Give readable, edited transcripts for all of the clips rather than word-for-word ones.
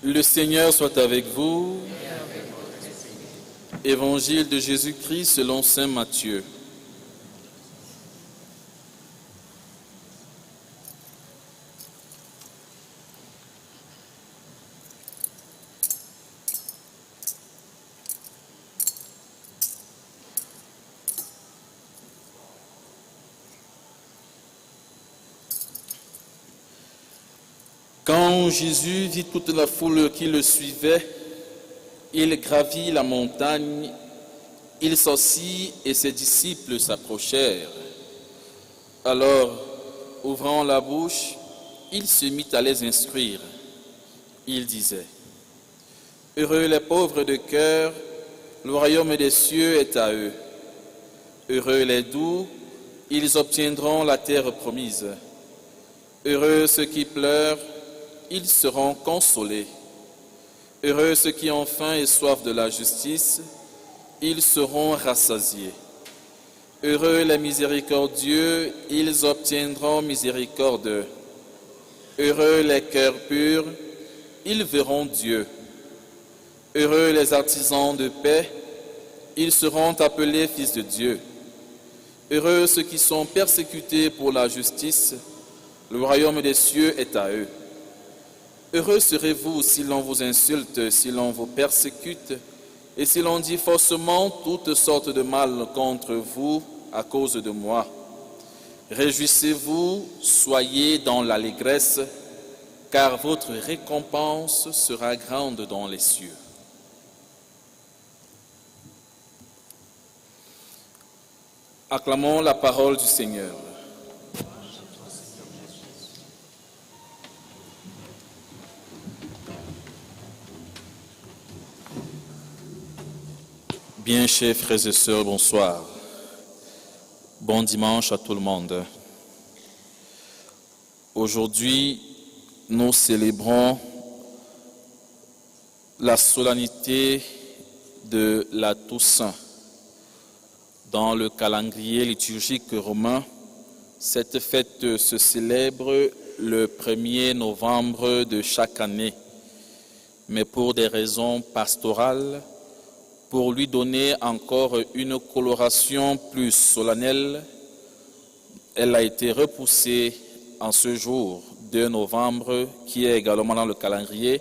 Le Seigneur soit avec vous. Évangile de Jésus-Christ selon saint Matthieu. Quand Jésus vit toute la foule qui le suivait, il gravit la montagne, il s'assit et ses disciples s'approchèrent. Alors, ouvrant la bouche, il se mit à les instruire. Il disait : « Heureux les pauvres de cœur, le royaume des cieux est à eux. Heureux les doux, ils obtiendront la terre promise. Heureux ceux qui pleurent, ils seront consolés. Heureux ceux qui ont faim et soif de la justice, ils seront rassasiés. Heureux les miséricordieux, ils obtiendront miséricorde. Heureux les cœurs purs, ils verront Dieu. Heureux les artisans de paix, ils seront appelés fils de Dieu. Heureux ceux qui sont persécutés pour la justice, le royaume des cieux est à eux. Heureux serez-vous si l'on vous insulte, si l'on vous persécute, et si l'on dit faussement toutes sortes de mal contre vous à cause de moi. Réjouissez-vous, soyez dans l'allégresse, car votre récompense sera grande dans les cieux. Acclamons la parole du Seigneur. Bien, chers frères et sœurs, bonsoir. Bon dimanche à tout le monde. Aujourd'hui, nous célébrons la solennité de la Toussaint. Dans le calendrier liturgique romain, cette fête se célèbre le 1er novembre de chaque année. Mais pour des raisons pastorales, pour lui donner encore une coloration plus solennelle, elle a été repoussée en ce jour 2 novembre, qui est également dans le calendrier,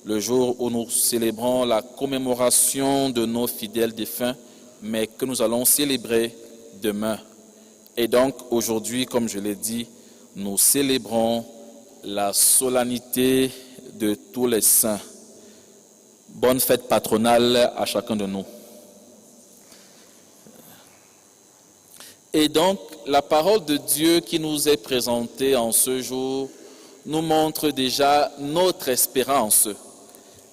le jour où nous célébrons la commémoration de nos fidèles défunts, mais que nous allons célébrer demain. Et donc aujourd'hui, comme je l'ai dit, nous célébrons la solennité de tous les saints. Bonne fête patronale à chacun de nous. Et donc, la parole de Dieu qui nous est présentée en ce jour nous montre déjà notre espérance.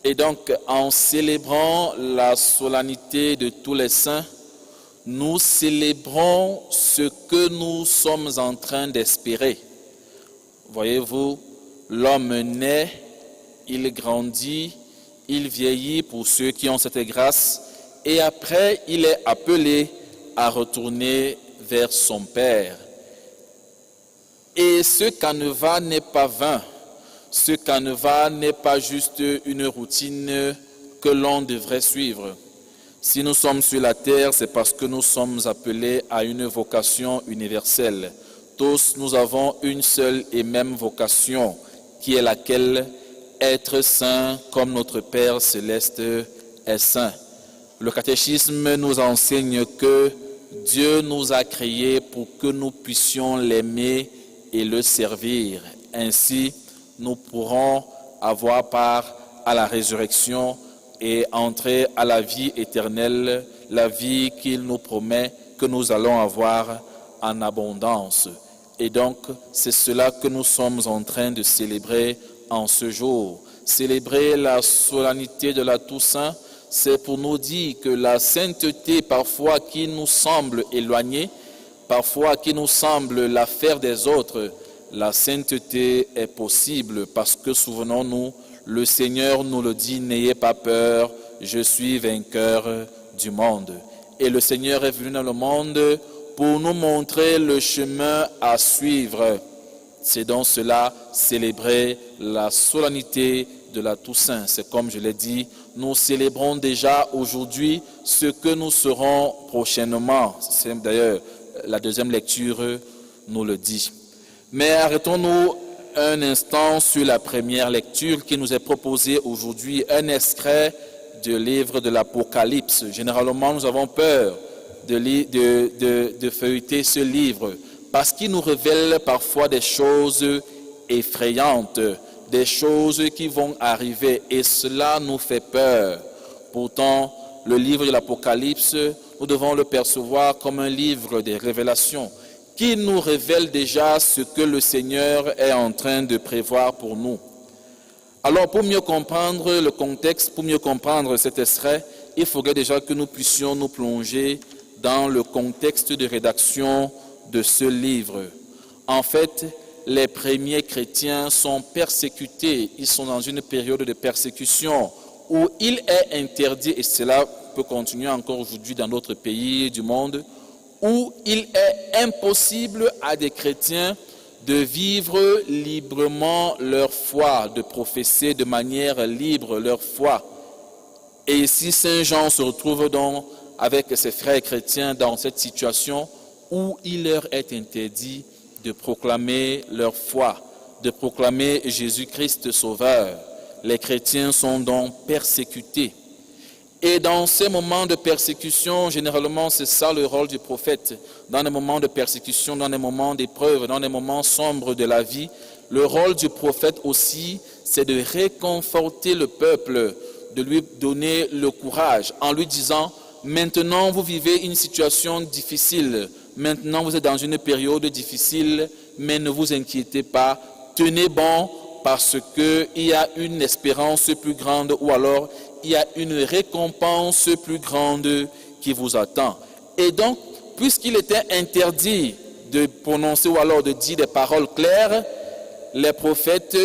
Et donc, en célébrant la solennité de tous les saints, nous célébrons ce que nous sommes en train d'espérer. Voyez-vous, l'homme naît, il grandit, il vieillit pour ceux qui ont cette grâce, et après, il est appelé à retourner vers son Père. Et ce canevas n'est pas vain. Ce canevas n'est pas juste une routine que l'on devrait suivre. Si nous sommes sur la terre, c'est parce que nous sommes appelés à une vocation universelle. Tous, nous avons une seule et même vocation, qui est laquelle ? Être saint comme notre Père céleste est saint. Le catéchisme nous enseigne que Dieu nous a créés pour que nous puissions l'aimer et le servir. Ainsi, nous pourrons avoir part à la résurrection et entrer à la vie éternelle, la vie qu'il nous promet que nous allons avoir en abondance. Et donc, c'est cela que nous sommes en train de célébrer en ce jour. Célébrer la solennité de la Toussaint, c'est pour nous dire que la sainteté, parfois qui nous semble éloignée, parfois qui nous semble l'affaire des autres, la sainteté est possible parce que, souvenons-nous, le Seigneur nous le dit, n'ayez pas peur, je suis vainqueur du monde. Et le Seigneur est venu dans le monde pour nous montrer le chemin à suivre. C'est donc cela, célébrer la solennité de la Toussaint. C'est comme je l'ai dit, nous célébrons déjà aujourd'hui ce que nous serons prochainement. C'est d'ailleurs la deuxième lecture nous le dit. Mais arrêtons-nous un instant sur la première lecture qui nous est proposée aujourd'hui, un extrait du livre de l'Apocalypse. Généralement, nous avons peur de feuilleter ce livre parce qu'il nous révèle parfois des choses effrayantes, des choses qui vont arriver et cela nous fait peur. Pourtant, le livre de l'Apocalypse, nous devons le percevoir comme un livre des révélations qui nous révèle déjà ce que le Seigneur est en train de prévoir pour nous. Alors, pour mieux comprendre le contexte, pour mieux comprendre cet extrait, il faudrait déjà que nous puissions nous plonger dans le contexte de rédaction de ce livre. En fait, les premiers chrétiens sont persécutés, ils sont dans une période de persécution où il est interdit, et cela peut continuer encore aujourd'hui dans d'autres pays du monde, où il est impossible à des chrétiens de vivre librement leur foi, de professer de manière libre leur foi. Et ici, Saint Jean se retrouve donc avec ses frères chrétiens dans cette situation où il leur est interdit de proclamer leur foi, de proclamer Jésus-Christ Sauveur. Les chrétiens sont donc persécutés. Et dans ces moments de persécution, généralement, c'est ça le rôle du prophète. Dans les moments de persécution, dans les moments d'épreuve, dans les moments sombres de la vie, le rôle du prophète aussi, c'est de réconforter le peuple, de lui donner le courage en lui disant « Maintenant, vous vivez une situation difficile. Maintenant, vous êtes dans une période difficile, mais ne vous inquiétez pas. Tenez bon parce qu'il y a une espérance plus grande ou alors il y a une récompense plus grande qui vous attend. » Et donc, puisqu'il était interdit de prononcer ou alors de dire des paroles claires, les prophètes,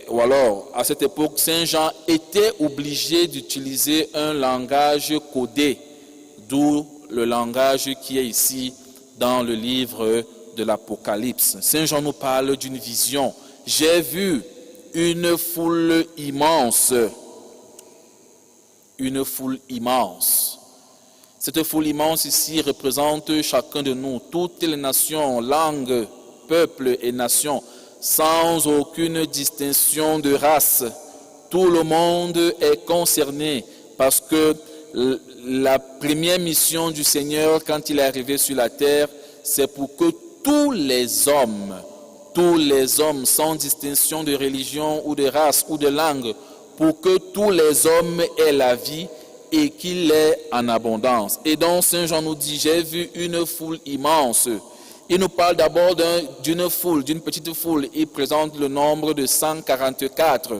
ou alors à cette époque, Saint Jean était obligé d'utiliser un langage codé, d'où le langage qui est ici dans le livre de l'Apocalypse. Saint Jean nous parle d'une vision. J'ai vu une foule immense. Une foule immense. Cette foule immense ici représente chacun de nous, toutes les nations, langues, peuples et nations, sans aucune distinction de race. Tout le monde est concerné parce que la première mission du Seigneur quand il est arrivé sur la terre, c'est pour que tous les hommes sans distinction de religion ou de race ou de langue, pour que tous les hommes aient la vie et qu'il l'ait en abondance. Et donc Saint Jean nous dit, j'ai vu une foule immense. Il nous parle d'abord d'une foule, d'une petite foule. Il présente le nombre de 144.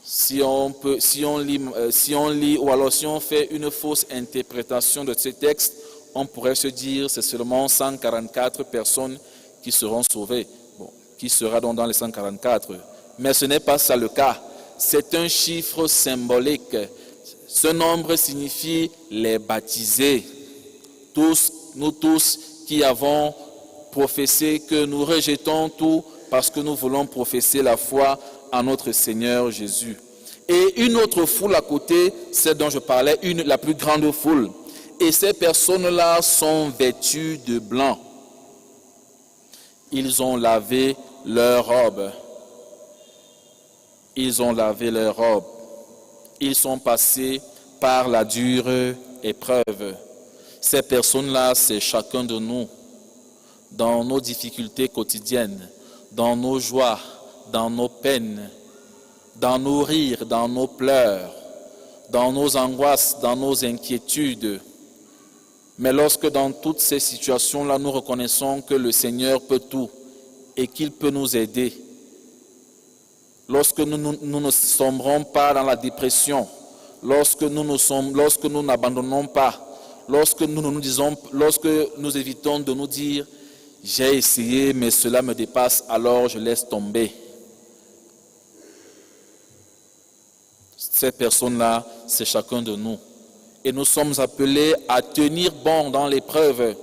Si on lit ou alors si on fait une fausse interprétation de ce texte, on pourrait se dire que c'est seulement 144 personnes qui seront sauvées. Bon, qui sera donc dans les 144? Mais ce n'est pas ça le cas. C'est un chiffre symbolique. Ce nombre signifie les baptisés. Nous tous qui avons professé que nous rejetons tout parce que nous voulons professer la foi en notre Seigneur Jésus. Et une autre foule à côté, celle dont je parlais, la plus grande foule. Et ces personnes-là sont vêtues de blanc. Ils ont lavé leurs robes. Ils ont lavé leurs robes. Ils sont passés par la dure épreuve. Ces personnes-là, c'est chacun de nous, dans nos difficultés quotidiennes, dans nos joies, dans nos peines, dans nos rires, dans nos pleurs, dans nos angoisses, dans nos inquiétudes. Mais lorsque dans toutes ces situations-là, nous reconnaissons que le Seigneur peut tout et qu'il peut nous aider, lorsque nous ne sombrons pas dans la dépression, lorsque nous n'abandonnons pas, lorsque nous évitons de nous dire « j'ai essayé mais cela me dépasse, alors je laisse tomber ». Ces personnes-là, c'est chacun de nous. Et nous sommes appelés à tenir bon dans l'épreuve.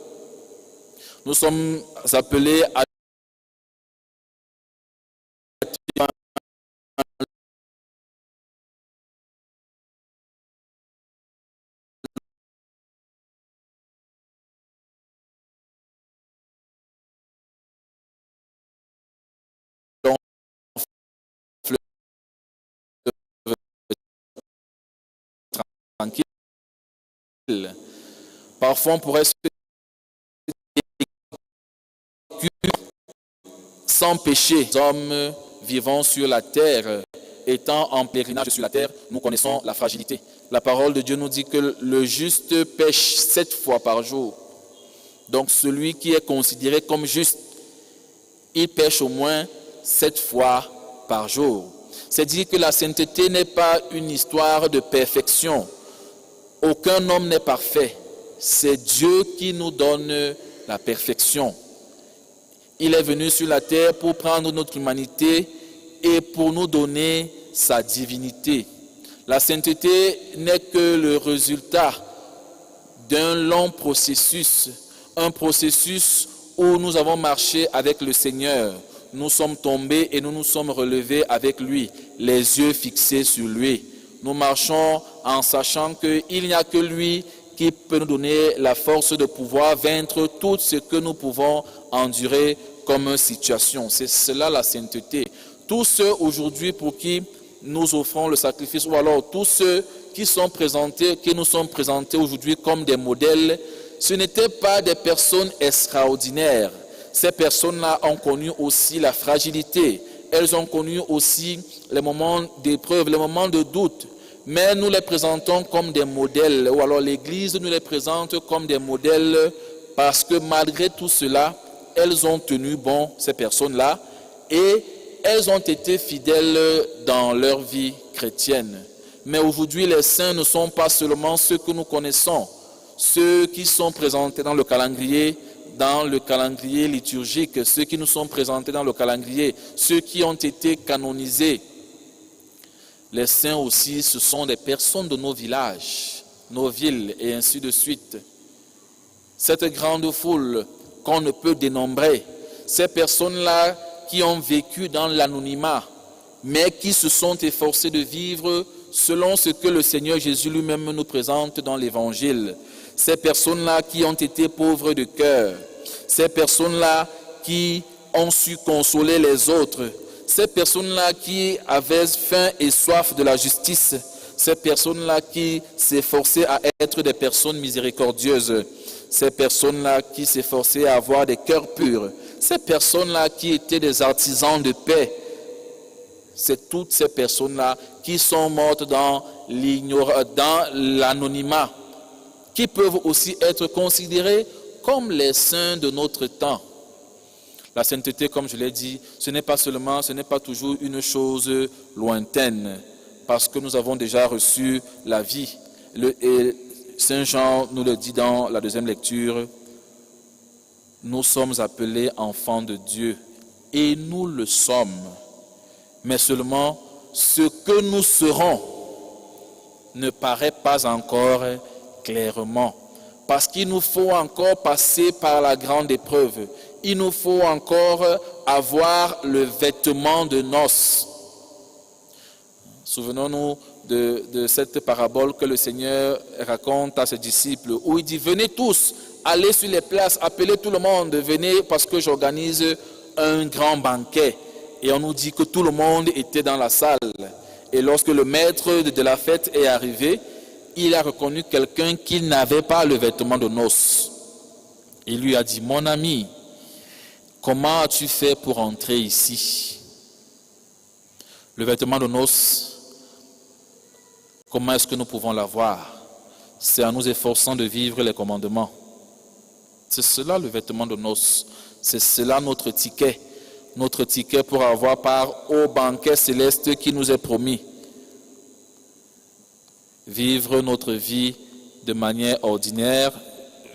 Nous sommes appelés à tranquille. Parfois, on pourrait se sans péché. Les hommes vivant sur la terre, étant en pèlerinage sur la terre, nous connaissons la fragilité. La parole de Dieu nous dit que le juste pêche 7 fois par jour. Donc celui qui est considéré comme juste, il pêche au moins 7 fois par jour. C'est dire que la sainteté n'est pas une histoire de perfection. Aucun homme n'est parfait. C'est Dieu qui nous donne la perfection. Il est venu sur la terre pour prendre notre humanité et pour nous donner sa divinité. La sainteté n'est que le résultat d'un long processus, un processus où nous avons marché avec le Seigneur. Nous sommes tombés et nous nous sommes relevés avec lui, les yeux fixés sur lui. Nous marchons en sachant qu'il n'y a que lui qui peut nous donner la force de pouvoir vaincre tout ce que nous pouvons endurer comme situation. C'est cela la sainteté. Tous ceux aujourd'hui pour qui nous offrons le sacrifice, ou alors tous ceux qui nous sont présentés aujourd'hui comme des modèles, ce n'étaient pas des personnes extraordinaires. Ces personnes-là ont connu aussi la fragilité. Elles ont connu aussi les moments d'épreuve, les moments de doute. Mais nous les présentons comme des modèles, ou alors l'Église nous les présente comme des modèles parce que malgré tout cela, elles ont tenu bon, ces personnes-là, et elles ont été fidèles dans leur vie chrétienne. Mais aujourd'hui, les saints ne sont pas seulement ceux que nous connaissons, ceux qui sont présentés dans le calendrier liturgique, ceux qui nous sont présentés dans le calendrier, ceux qui ont été canonisés. Les saints aussi, ce sont des personnes de nos villages, nos villes et ainsi de suite. Cette grande foule qu'on ne peut dénombrer, ces personnes-là qui ont vécu dans l'anonymat, mais qui se sont efforcées de vivre selon ce que le Seigneur Jésus lui-même nous présente dans l'Évangile. Ces personnes-là qui ont été pauvres de cœur, ces personnes-là qui ont su consoler les autres, ces personnes-là qui avaient faim et soif de la justice, ces personnes-là qui s'efforçaient à être des personnes miséricordieuses, ces personnes-là qui s'efforçaient à avoir des cœurs purs, ces personnes-là qui étaient des artisans de paix, c'est toutes ces personnes-là qui sont mortes dans l'anonymat, qui peuvent aussi être considérées comme les saints de notre temps. La sainteté, comme je l'ai dit, ce n'est pas toujours une chose lointaine, parce que nous avons déjà reçu la vie. Et Saint Jean nous le dit dans la deuxième lecture, nous sommes appelés enfants de Dieu, et nous le sommes. Mais seulement ce que nous serons ne paraît pas encore clairement, parce qu'il nous faut encore passer par la grande épreuve. Il nous faut encore avoir le vêtement de noces. Souvenons-nous de cette parabole que le Seigneur raconte à ses disciples, où il dit, venez tous, allez sur les places, appelez tout le monde, venez parce que j'organise un grand banquet. Et on nous dit que tout le monde était dans la salle. Et lorsque le maître de la fête est arrivé, il a reconnu quelqu'un qui n'avait pas le vêtement de noces. Il lui a dit, mon ami, comment as-tu fait pour entrer ici? Le vêtement de noces, comment est-ce que nous pouvons l'avoir? C'est en nous efforçant de vivre les commandements. C'est cela le vêtement de noces. C'est cela notre ticket pour avoir part au banquet céleste qui nous est promis. vivre notre vie de manière ordinaire,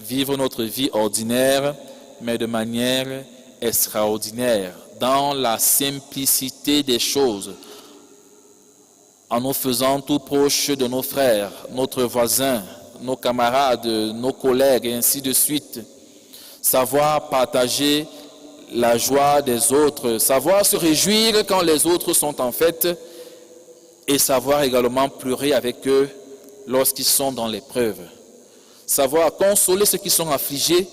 vivre notre vie ordinaire, mais de manière extraordinaire, dans la simplicité des choses, en nous faisant tout proche de nos frères, notre voisin, nos camarades, nos collègues, et ainsi de suite. Savoir partager la joie des autres, savoir se réjouir quand les autres sont en fête, et savoir également pleurer avec eux lorsqu'ils sont dans l'épreuve. Savoir consoler ceux qui sont affligés,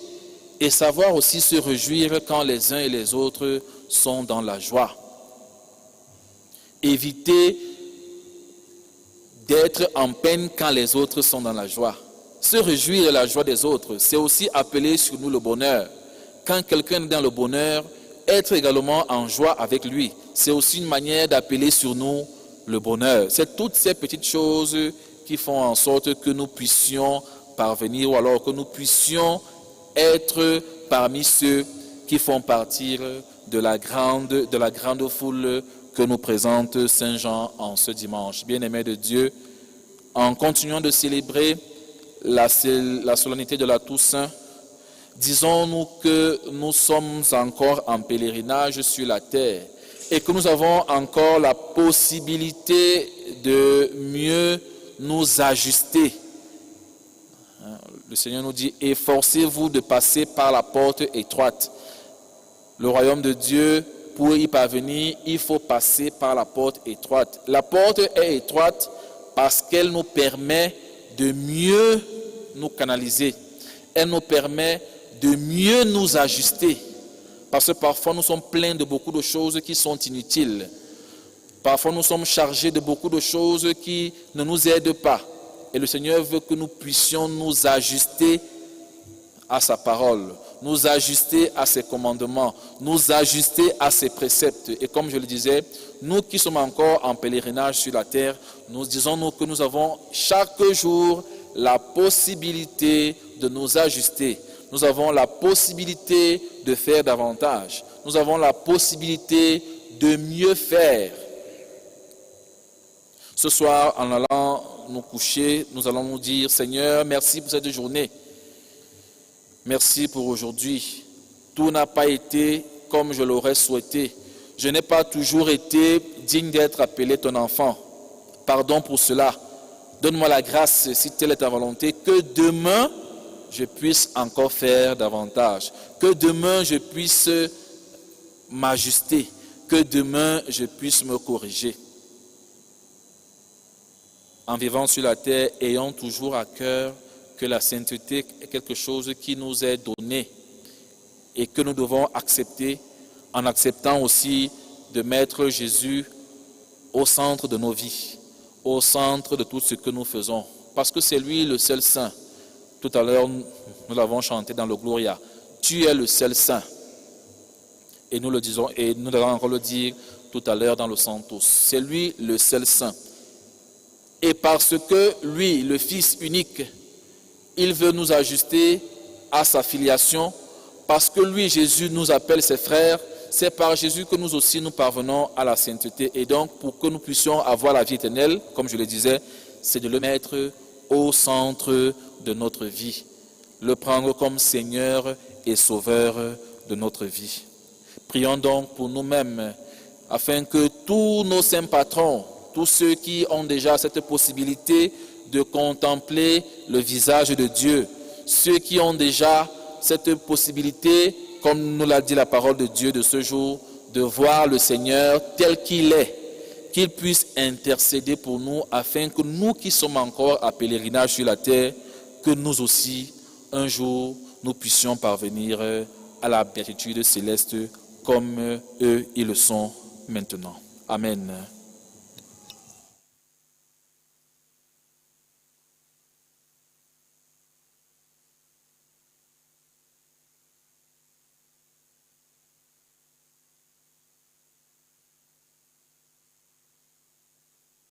et savoir aussi se réjouir quand les uns et les autres sont dans la joie. Éviter d'être en peine quand les autres sont dans la joie. Se réjouir de la joie des autres, c'est aussi appeler sur nous le bonheur. Quand quelqu'un est dans le bonheur, être également en joie avec lui, c'est aussi une manière d'appeler sur nous le bonheur. C'est toutes ces petites choses qui font en sorte que nous puissions parvenir, ou alors que nous puissions être parmi ceux qui font partir de la grande foule que nous présente Saint Jean en ce dimanche. Bien-aimés de Dieu, en continuant de célébrer la solennité de la Toussaint, disons-nous que nous sommes encore en pèlerinage sur la terre et que nous avons encore la possibilité de mieux nous ajuster. Le Seigneur nous dit, efforcez-vous de passer par la porte étroite. Le royaume de Dieu, pour y parvenir, il faut passer par la porte étroite. La porte est étroite parce qu'elle nous permet de mieux nous canaliser. Elle nous permet de mieux nous ajuster. Parce que parfois nous sommes pleins de beaucoup de choses qui sont inutiles. Parfois nous sommes chargés de beaucoup de choses qui ne nous aident pas. Et le Seigneur veut que nous puissions nous ajuster à sa parole, nous ajuster à ses commandements, nous ajuster à ses préceptes. Et comme je le disais, nous qui sommes encore en pèlerinage sur la terre, nous disons que nous avons chaque jour la possibilité de nous ajuster. Nous avons la possibilité de faire davantage. Nous avons la possibilité de mieux faire. Ce soir, en allant nous coucher, nous allons nous dire, Seigneur, merci pour cette journée. Merci pour aujourd'hui. Tout n'a pas été comme je l'aurais souhaité. Je n'ai pas toujours été digne d'être appelé ton enfant. Pardon pour cela. Donne-moi la grâce, si telle est ta volonté, que demain, je puisse encore faire davantage. Que demain, je puisse m'ajuster. Que demain, je puisse me corriger. En vivant sur la terre, ayons toujours à cœur que la sainteté est quelque chose qui nous est donné et que nous devons accepter, en acceptant aussi de mettre Jésus au centre de nos vies, au centre de tout ce que nous faisons, parce que c'est lui le seul saint. Tout à l'heure, nous l'avons chanté dans le Gloria. Tu es le seul saint. Et nous le disons, et nous allons encore le dire tout à l'heure dans le Sanctus. C'est lui le seul saint. Et parce que lui, le Fils unique, il veut nous ajuster à sa filiation, parce que lui, Jésus, nous appelle ses frères, c'est par Jésus que nous aussi nous parvenons à la sainteté. Et donc, pour que nous puissions avoir la vie éternelle, comme je le disais, c'est de le mettre au centre de notre vie, le prendre comme Seigneur et Sauveur de notre vie. Prions donc pour nous-mêmes, afin que tous nos saints patrons, tous ceux qui ont déjà cette possibilité de contempler le visage de Dieu, ceux qui ont déjà cette possibilité, comme nous l'a dit la parole de Dieu de ce jour, de voir le Seigneur tel qu'il est, qu'il puisse intercéder pour nous, afin que nous qui sommes encore à pèlerinage sur la terre, que nous aussi, un jour, nous puissions parvenir à la béatitude céleste comme eux, ils le sont maintenant. Amen.